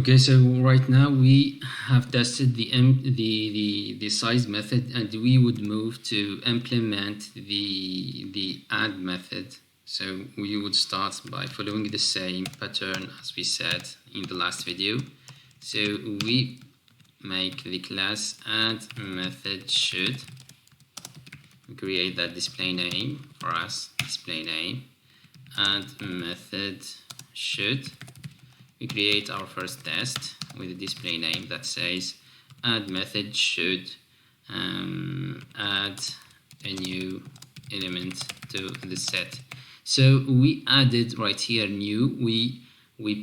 Okay, so right now we have tested the size method, and we would move to implement the add method. So we would start by following the same pattern as we said in the last video. So we make the class add method should create that display name for us, display name, add method should. We create our first test with a display name that says add method should add a new element to the set. So we added right here new. We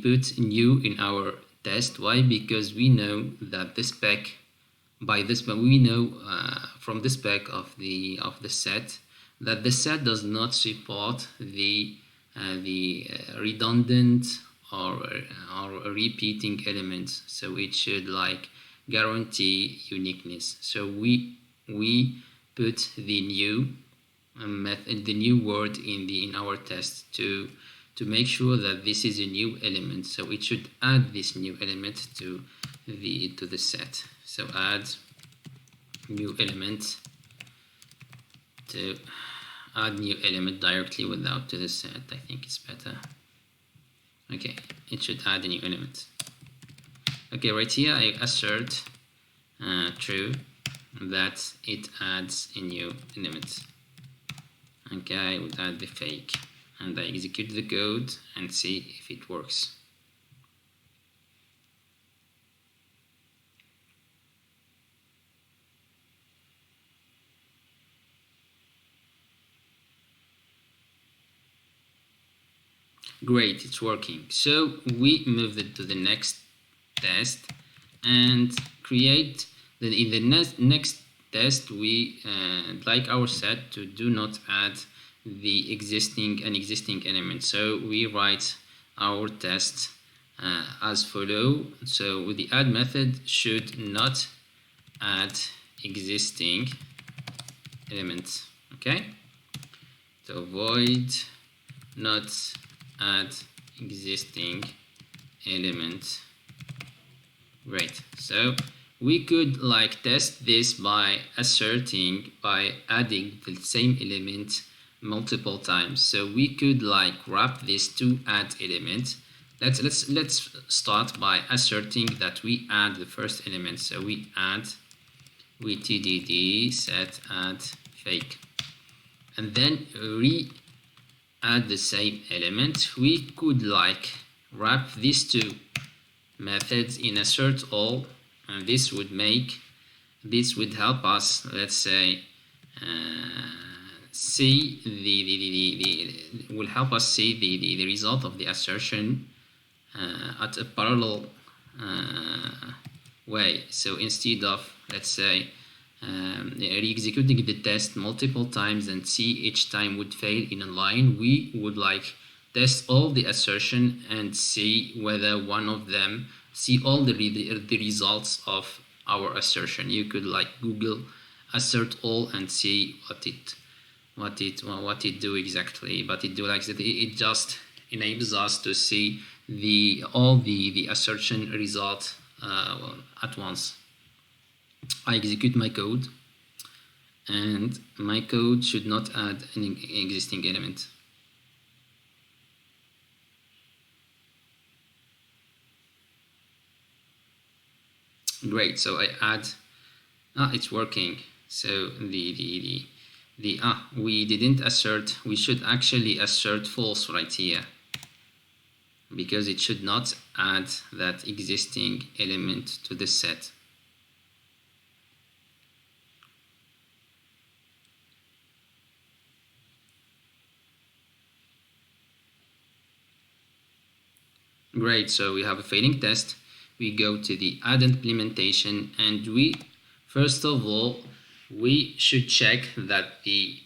put new in our test. Why? Because we know that the spec we know from the spec of the set that the set does not support the redundant or repeating elements, so it should like guarantee uniqueness. So we put the new method, the new word in our test to make sure that this is a new element. So it should add this new element to the set. So add new element to add new element directly without to the set. I think it's better. Okay, it should add a new element. Okay, right here I assert true that it adds a new element. Okay, I would add the fake and I execute the code and see if it works. Great, it's working. So we move it to the next test and create in the next test we like our set to do not add the existing element. So we write our test as follow. So the add method should not add existing elements. Okay, so void not add existing element. Great. So we could like test this by adding the same element multiple times. So we could like wrap this to add element. Let's start by asserting that we add the first element. So we add with TDD set add fake, and then add the same element. We could like wrap these two methods in assert all, and this would help us, let's say, see will help us see the result of the assertion at a parallel way. So instead of, let's say, re-executing the test multiple times and see each time would fail in a line, we would like test all the assertion and see whether one of them see all the results of our assertion. You could like Google assert all and see what it do exactly, but it just enables us to see all the assertion result at once. I execute my code, and my code should not add an existing element. Great, so I add, it's working. So we didn't assert, we should actually assert false right here, because it should not add that existing element to the set. Great, so we have a failing test. We go to the add implementation, and we first of all we should check that the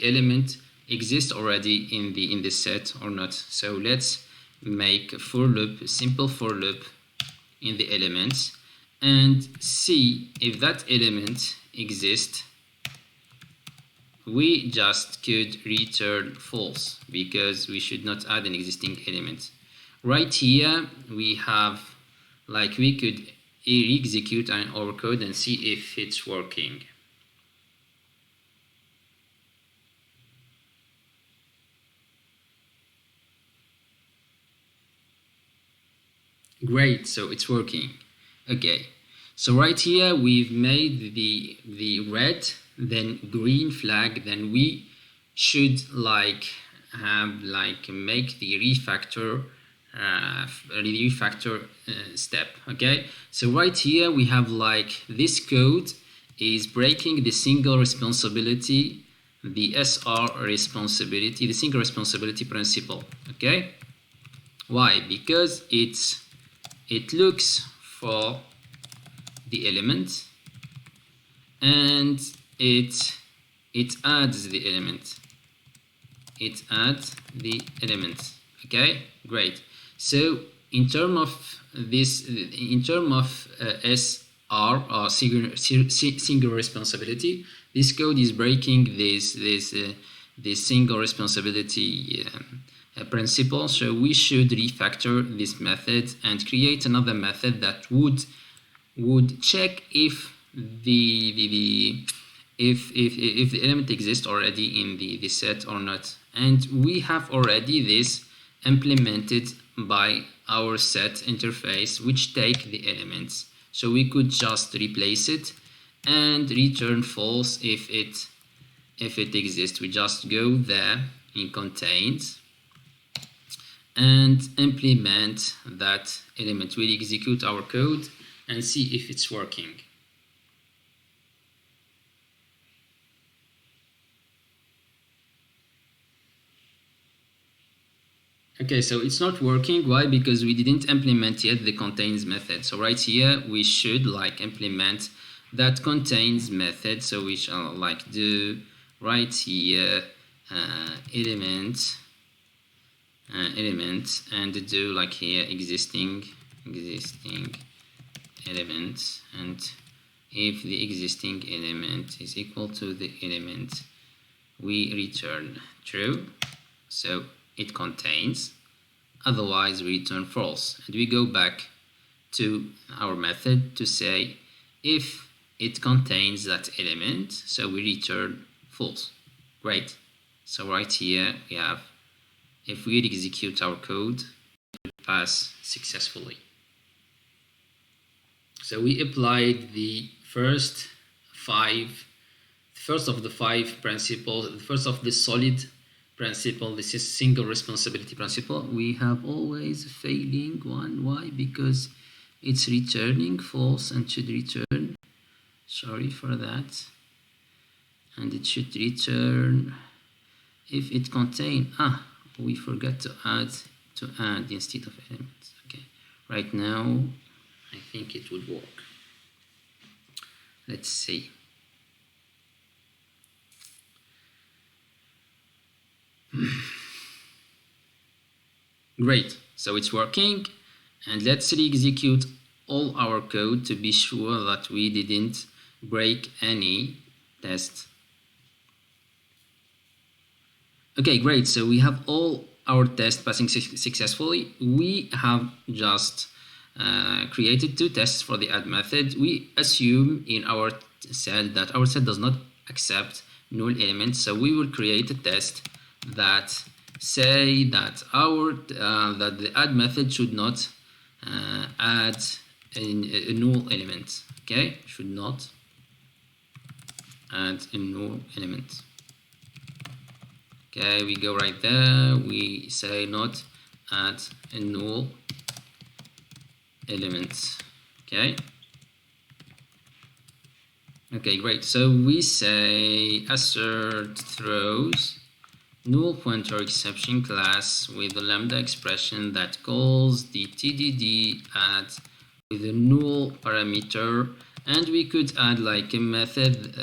element exists already in the set or not. So let's make a for loop, a simple for loop in the elements, and see if that element exists. We just could return false because we should not add an existing element. right here we have, like, we could execute our code and see if it's working. Great, so it's working. Okay, so right here we've made the red, then green flag, then we should like have like make the refactor step. Okay, so right here we have like this code is breaking the single responsibility, the SR responsibility, the single responsibility principle. Okay, why? Because it looks for the element and it adds the element. It adds the element. Okay, great. So in terms of this, in terms of SR or single responsibility, this code is breaking this single responsibility principle. So we should refactor this method and create another method that would check if if the element exists already in the set or not. And we have already this implemented by our set interface, which take the elements. So we could just replace it and return false if it exists. We just go there in contains and implement that element. We'll execute our code and see if it's working. Okay, so it's not working. Why? Because we didn't implement yet the contains method. So right here we should like implement that contains method. So we shall like do right here element and do like here existing element, and if the existing element is equal to the element, we return true. So it contains, otherwise we return false, and we go back to our method to say if it contains that element, so we return false. Great. So right here we have, if we execute our code, it will pass successfully. So we applied the first of the five principles, the first of the solid principle. This is single responsibility principle. We have always a failing one. Why? Because it's returning false and should return, sorry for that, and it should return if it contain, we forgot to add instead of elements. Okay, right now I think it would work. Let's see. Great, so it's working, and let's re-execute all our code to be sure that we didn't break any test. Okay, great, so we have all our tests passing successfully. We have just created two tests for the add method. We assume in our set that our set does not accept null elements, so we will create a test that say that that the add method should not add a null element. Okay, should not add a null element. Okay, we go right there, we say not add a null element. Okay, great. So we say assert throws null pointer exception class with a lambda expression that calls the TDD add with a null parameter, and we could add like a method,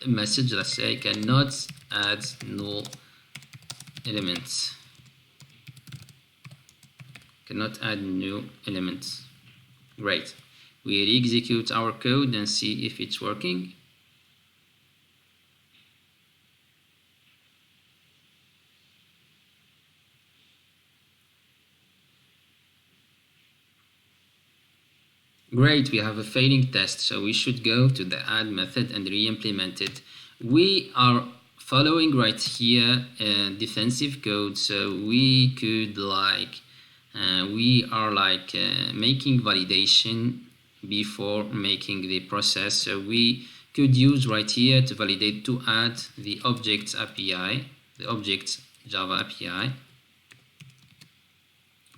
a message that say cannot add null elements. Cannot add new elements. Great. We re-execute our code and see if it's working. Great, we have a failing test, so we should go to the add method and re-implement it. We are following right here defensive code, so we could we are making validation before making the process. So we could use right here to validate to add the objects API, the objects Java API,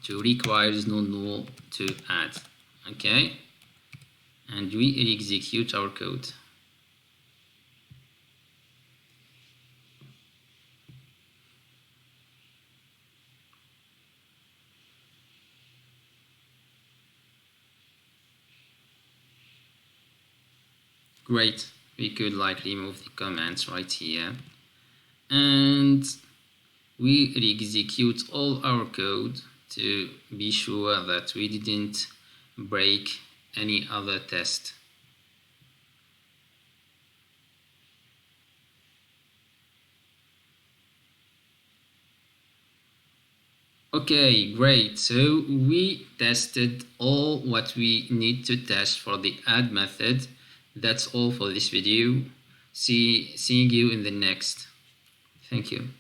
to requires no null to add. Okay, and we execute our code. Great, we could remove the comments right here, and we re-execute all our code to be sure that we didn't break any other test. Okay, great. So we tested all what we need to test for the add method. That's all for this video. Seeing you in the next. Thank you.